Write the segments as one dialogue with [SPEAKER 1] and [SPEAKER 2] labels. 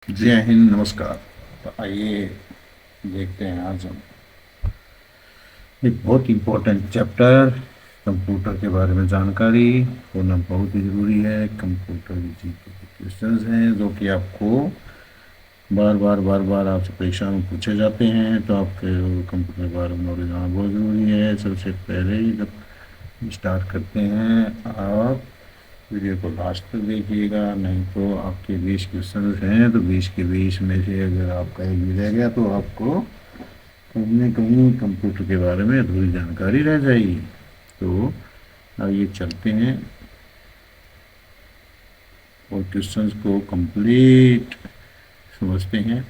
[SPEAKER 1] जय हिंद, नमस्कार। तो आइए देखते हैं आज हम एक बहुत इम्पोर्टेंट चैप्टर कंप्यूटर के बारे में जानकारी होना बहुत ही ज़रूरी है। कंप्यूटर जीके के क्वेश्चंस हैं जो कि आपको बार बार आपसे परीक्षा में पूछे जाते हैं, तो आपके कंप्यूटर के बारे में नॉलेज होना बहुत ज़रूरी है। सबसे पहले ही जब स्टार्ट करते हैं, आप वीडियो को लास्ट तक देखिएगा, नहीं तो आपके 20 क्वेश्चन हैं तो 20 के 20 में से अगर आपका एक भी रह गया तो आपको कहीं न कहीं कंप्यूटर के बारे में अधूरी जानकारी रह जाएगी। तो आइए चलते हैं और क्वेश्चंस को कंप्लीट समझते हैं।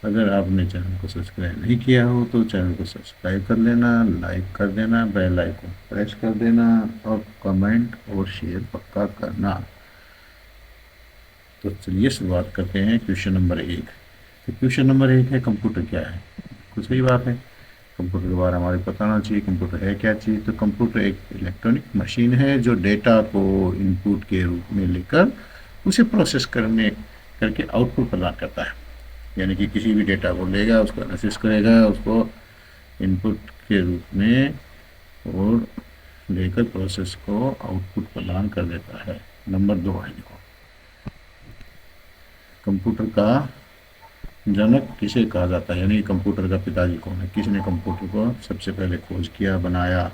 [SPEAKER 1] अगर आपने चैनल को सब्सक्राइब नहीं किया हो तो चैनल को सब्सक्राइब कर लेना, लाइक कर देना, बेल आइकन प्रेस कर देना और कमेंट और शेयर पक्का करना। तो चलिए शुरुआत करते हैं क्वेश्चन नंबर 1। तो क्वेश्चन नंबर 1 है कंप्यूटर क्या है। कुछ सही बात है, कंप्यूटर के बारे में हमारे पता होना चाहिए कंप्यूटर है क्या चीज़। तो कंप्यूटर एक इलेक्ट्रॉनिक मशीन है जो डेटा को इनपुट के रूप में लेकर उसे प्रोसेस करके आउटपुट प्रदान करता है। यानी कि किसी भी डेटा को लेगा, उसको एनालिसिस करेगा, उसको इनपुट के रूप में और लेकर प्रोसेस को आउटपुट प्रदान कर देता है। नंबर 2 है, देखो कंप्यूटर का जनक किसे कहा जाता है, यानी कंप्यूटर का पिताजी कौन है, किसने कंप्यूटर को सबसे पहले खोज किया, बनाया।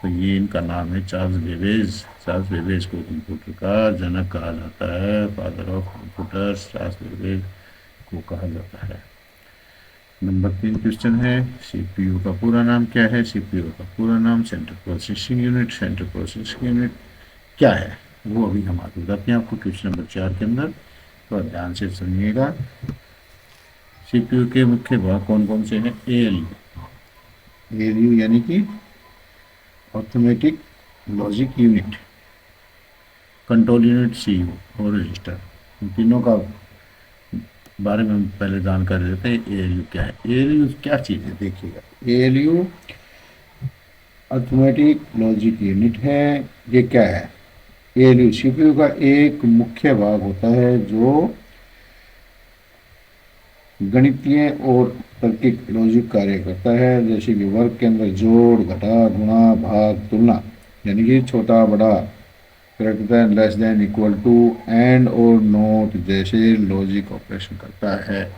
[SPEAKER 1] तो ये इनका नाम है चार्ल्स बेबेज। चार्ल्स बेबेज को कंप्यूटर का जनक कहा जाता है, father of computers Charles Babbage को कहा जाता है। नंबर 3 क्वेश्चन है सीपीयू का पूरा नाम क्या है। सीपीयू का पूरा नाम central processing unit. Central processing unit क्या है वो अभी हम आगे बताते हैं आपको क्वेश्चन नंबर 4 के अंदर। तो ध्यान से सुनिएगा। सीपीयू के मुख्य भाग कौन कौन से हैं। एएलयू यानी कि automatic logic unit, control unit C U और रजिस्टर। इन तीनों का बारे में हम पहले जानकारी लेते हैं। एएलयू क्या है। एएलयू क्या चीज़ है, देखिएगा। एएलयू ऑटोमेटिक लॉजिक यूनिट है। ये क्या है, एएलयू सीपीयू का एक मुख्य भाग होता है जो गणितीय और तार्किक लॉजिक कार्य करता है, जैसे कि वर्ग के अंदर जोड़, घटा, गुणा, भाग, तुलना, यानी कि छोटा बड़ा, greater than, less than, equal to, and और नोट जैसे लॉजिक ऑपरेशन करता है।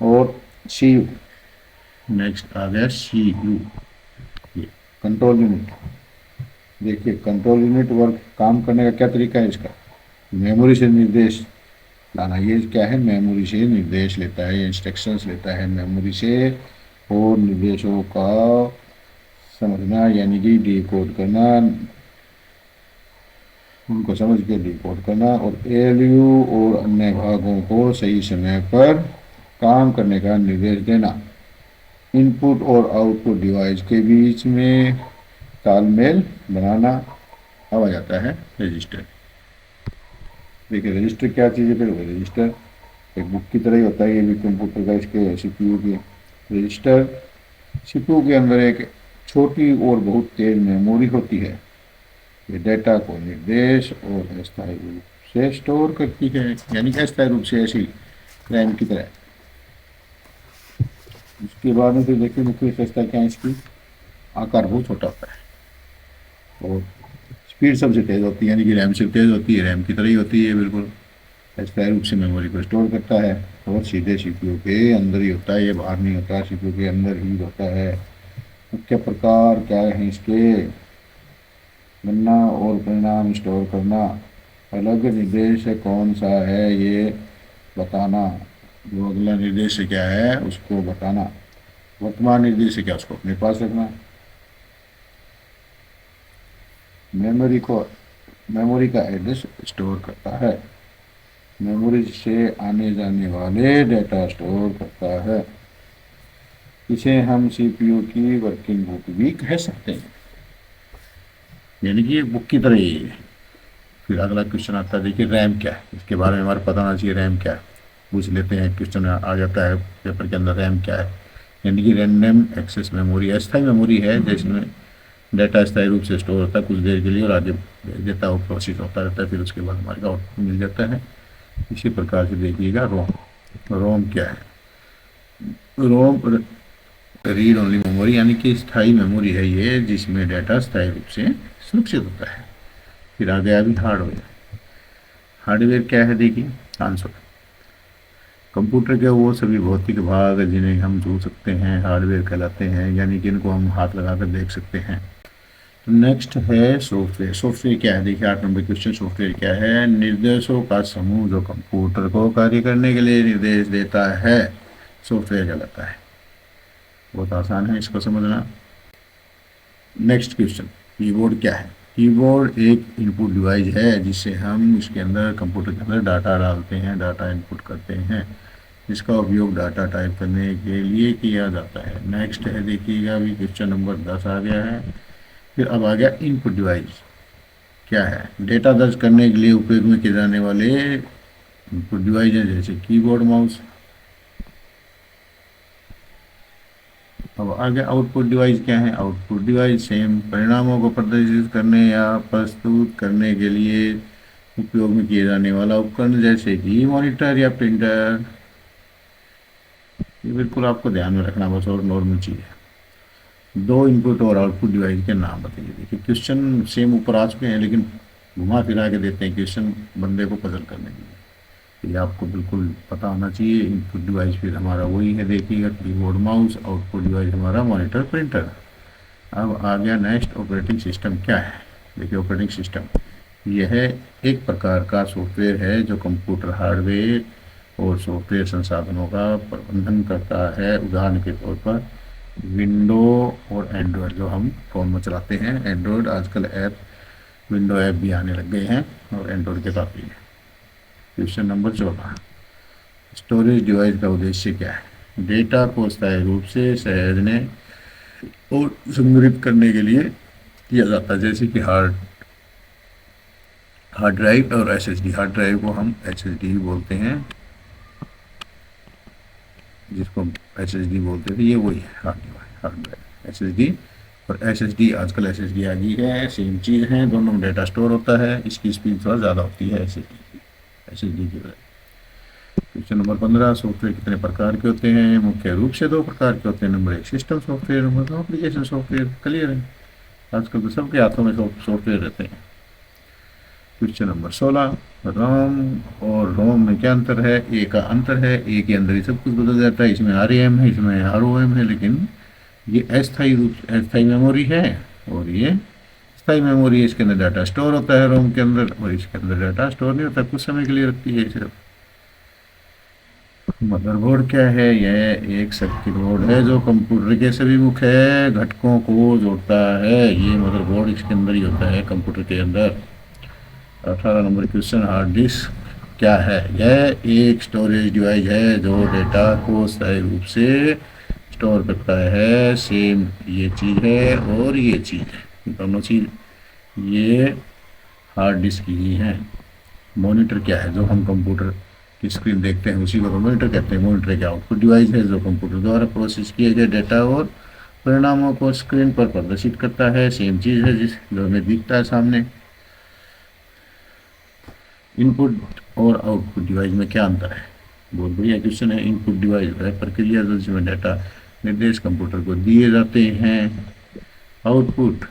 [SPEAKER 1] और सी यू, नेक्स्ट आ गया सी यू, ये कंट्रोल यूनिट। देखिए कंट्रोल यूनिट वर्क काम करने का क्या तरीका है इसका, मेमोरी से निर्देश लाना। ये क्या है, मेमोरी से निर्देश लेता है, इंस्ट्रक्शंस लेता है मेमोरी से, और निर्देशों का समझना यानी कि डिकोड करना, उनको समझ के डिकोड करना, और एएलयू और अन्य भागों को सही समय पर काम करने का निर्देश देना। इनपुट और आउटपुट डिवाइस के बीच में तालमेल बनाना। अब आ जाता है रजिस्टर। देखिए रजिस्टर क्या चीज़ है, फिर रजिस्टर एक बुक की तरह ही होता है, ये भी कंप्यूटर का, इसके सीपीयू की। रजिस्टर सीपीयू के अंदर एक छोटी और बहुत तेज मेमोरी होती है। ये डेटा को निर्देश और अस्थायी रूप से स्टोर करती है, यानी कि अस्थायी रूप से ऐसी रैम की तरह। उसके बाद में फिर देखिए मुख्य विशेषता क्या है इसकी, आकार बहुत छोटा होता है और स्पीड सबसे तेज़ होती है, यानी कि रैम से तेज़ होती है, रैम की तरह ही होती है बिल्कुल। अस्थायी रूप से मेमोरी को स्टोर करता है और सीधे सीपीयू के अंदर ही होता है, ये बाहर नहीं होता, सीपीयू के अंदर ही होता है। मुख्य प्रकार क्या है इसके, गणना और परिणाम स्टोर करना, अलग निर्देश कौन सा है ये बताना, जो अगला निर्देश क्या है उसको बताना, वर्तमान निर्देश क्या उसको अपने पास रखना। मेमोरी का एड्रेस स्टोर करता है, मेमोरी से आने जाने वाले डेटा स्टोर करता है। इसे हम सीपीयू की वर्किंग बुक भी कह सकते हैं, यानी कि एक बुक की तरह ही है। फिर अगला क्वेश्चन आता है, देखिए रैम क्या है, इसके बारे में हमारे पता होना चाहिए। रैम क्या है पूछ लेते हैं, क्वेश्चन आ जाता है पेपर के अंदर। रैम क्या है, यानी कि रैंडम एक्सेस मेमोरी, अस्थायी मेमोरी है जिसमें डाटा अस्थायी रूप से स्टोर होता है कुछ देर के लिए और आगे भेज देता है, वो प्रोसेस होता रहता है, फिर उसके बाद हमारे को आउटपुट मिल जाता है। इसी प्रकार से देखिएगा रोम। रोम क्या है? रोम रीड ओनली मेमोरी यानी कि स्थायी मेमोरी है ये, जिसमें डाटा स्थायी रूप से सुरक्षित होता है। फिर आ गया अभी हार्डवेयर। हार्डवेयर क्या है देखिए आंसर। कंप्यूटर के वो सभी भौतिक भाग जिन्हें हम छू सकते हैं हार्डवेयर कहलाते हैं, यानी कि इनको हम हाथ लगाकर देख सकते हैं। तो नेक्स्ट है सॉफ्टवेयर। सॉफ्टवेयर क्या है देखिए 8 नंबर क्वेश्चन। सॉफ्टवेयर क्या है? निर्देशों का समूह जो कंप्यूटर को कार्य करने के लिए निर्देश देता है, सॉफ्टवेयर कहलाता है। बहुत आसान है इसको समझना। नेक्स्ट क्वेश्चन, कीबोर्ड क्या है? कीबोर्ड एक इनपुट डिवाइस है जिससे हम इसके अंदर कंप्यूटर के अंदर डाटा डालते हैं, डाटा इनपुट करते हैं, जिसका उपयोग डाटा टाइप करने के लिए किया जाता है। नेक्स्ट है देखिएगा अभी क्वेश्चन नंबर 10 आ गया है। फिर अब आ गया इनपुट डिवाइस क्या है? डेटा दर्ज करने के लिए उपयोग में किए जाने वाले इनपुट डिवाइस हैं, जैसे कीबोर्ड, माउस। अब आगे आउटपुट डिवाइस क्या है? आउटपुट डिवाइस सेम परिणामों को प्रदर्शित करने या प्रस्तुत करने के लिए उपयोग में किए जाने वाला उपकरण, जैसे कि मॉनिटर या प्रिंटर। ये बिल्कुल आपको ध्यान में रखना बस, और नॉर्मल चीज़ है। दो इनपुट और आउटपुट डिवाइस के नाम बताइए। देखिए क्वेश्चन सेम ऊपर आ चुके हैं, लेकिन घुमा फिरा के देते हैं क्वेश्चन बंदे को पजल करने के लिए। ये आपको बिल्कुल पता होना चाहिए। इनपुट डिवाइस फिर हमारा वही है देखिएगा, कीबोर्ड, माउस। आउटपुट डिवाइस हमारा मॉनिटर, प्रिंटर। अब आ गया नेक्स्ट, ऑपरेटिंग सिस्टम क्या है? देखिए ऑपरेटिंग सिस्टम यह एक प्रकार का सॉफ्टवेयर है जो कंप्यूटर हार्डवेयर और सॉफ्टवेयर संसाधनों का प्रबंधन करता है। उदाहरण के तौर पर विंडो और एंड्रॉयड जो हम फ़ोन में चलाते हैं। एंड्रॉयड आजकल ऐप, विंडो ऐप भी आने लग गए हैं, और एंड्रॉयड के काफ़ी है। क्वेश्चन नंबर 14, स्टोरेज डिवाइस का उद्देश्य क्या है? डेटा को स्थायी रूप से सहेजने और संग्रहित करने के लिए किया जाता है, जैसे कि हार्ड ड्राइव और एसएसडी। हार्ड ड्राइव को हम एसएसडी बोलते हैं, जिसको हम एसएसडी बोलते थे, ये वही है हार्ड ड्राइव एसएसडी। और एसएसडी आजकल एसएसडी आ गई है, सेम चीज़ है, दोनों में डेटा स्टोर होता है। इसकी स्पीड थोड़ा ज़्यादा होती है एसएसडी की वजह। क्वेश्चन नंबर 15, सॉफ्टवेयर कितने प्रकार के होते हैं? मुख्य रूप से 2 प्रकार के होते हैं। Number 1 system software, number 2 application software. Clear है? आजकल तो सबके हाथों में सॉफ्टवेयर रहते हैं। क्वेश्चन नंबर 16, रोम और रोम में क्या अंतर है? ए का अंतर है, ए के अंदर ही सब कुछ बदल जाता है। इसमें आरएम है, इसमें आरओएम है, लेकिन ये अस्थायी मेमोरी है, और ये स्थायी मेमोरी है। इसके अंदर डाटा स्टोर होता है रोम के अंदर, और इसके अंदर डाटा स्टोर नहीं होता, कुछ समय के लिए रखती है सिर्फ। मदरबोर्ड क्या है? यह एक सर्किट बोर्ड है जो कंप्यूटर के सभी मुख्य घटकों को जोड़ता है। ये मदरबोर्ड इसके अंदर ही होता है, कंप्यूटर के अंदर। 18 नंबर क्वेश्चन, हार्ड डिस्क क्या है? यह एक स्टोरेज डिवाइस है जो डेटा को स्थायी रूप से स्टोर करता है। सेम ये चीज़ है और ये चीज़ है, दोनों चीज़ ये हार्ड डिस्क ही है। मॉनिटर क्या है? जो हम कंप्यूटर की स्क्रीन देखते हैं उसी को तो मॉनिटर कहते हैं। मॉनिटर एक आउटपुट डिवाइस है जो कंप्यूटर द्वारा प्रोसेस किए गए डेटा और परिणामों को स्क्रीन पर प्रदर्शित करता है। सेम चीज़ है जिस जो हमें दिखता है सामने। इनपुट और आउटपुट डिवाइस में क्या अंतर है? बहुत बढ़िया क्वेश्चन है। इनपुट डिवाइस है प्रक्रिया जिसमें डाटा निर्देश कंप्यूटर को दिए जाते हैं। आउटपुट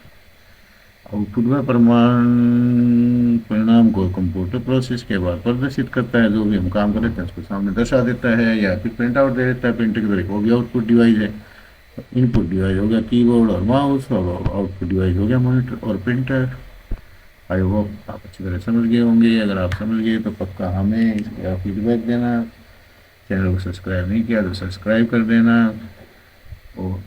[SPEAKER 1] में परिणाम को कंप्यूटर प्रोसेस के बाद प्रदर्शित करता है। जो भी हम काम करते हैं उसको सामने दर्शा देता है या फिर प्रिंट आउट दे देता है प्रिंटर के जरिए, वो भी आउटपुट डिवाइस है। इनपुट डिवाइस हो गया कीबोर्ड और माउस, और आउटपुट डिवाइस हो गया मॉनिटर और प्रिंटर। आई होप आप अच्छी तरह समझ गए होंगे। अगर आप समझ गए तो पक्का हमें इसका फीडबैक देना। चैनल को सब्सक्राइब नहीं किया तो सब्सक्राइब कर देना, और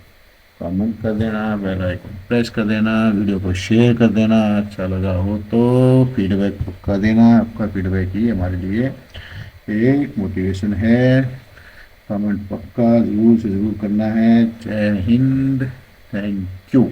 [SPEAKER 1] कमेंट कर देना, बेल आइकन प्रेस कर देना, वीडियो को शेयर कर देना। अच्छा लगा हो तो फीडबैक पक्का देना। आपका फीडबैक ही हमारे लिए एक मोटिवेशन है। कमेंट पक्का ज़रूर से ज़रूर करना है। जय हिंद, थैंक यू।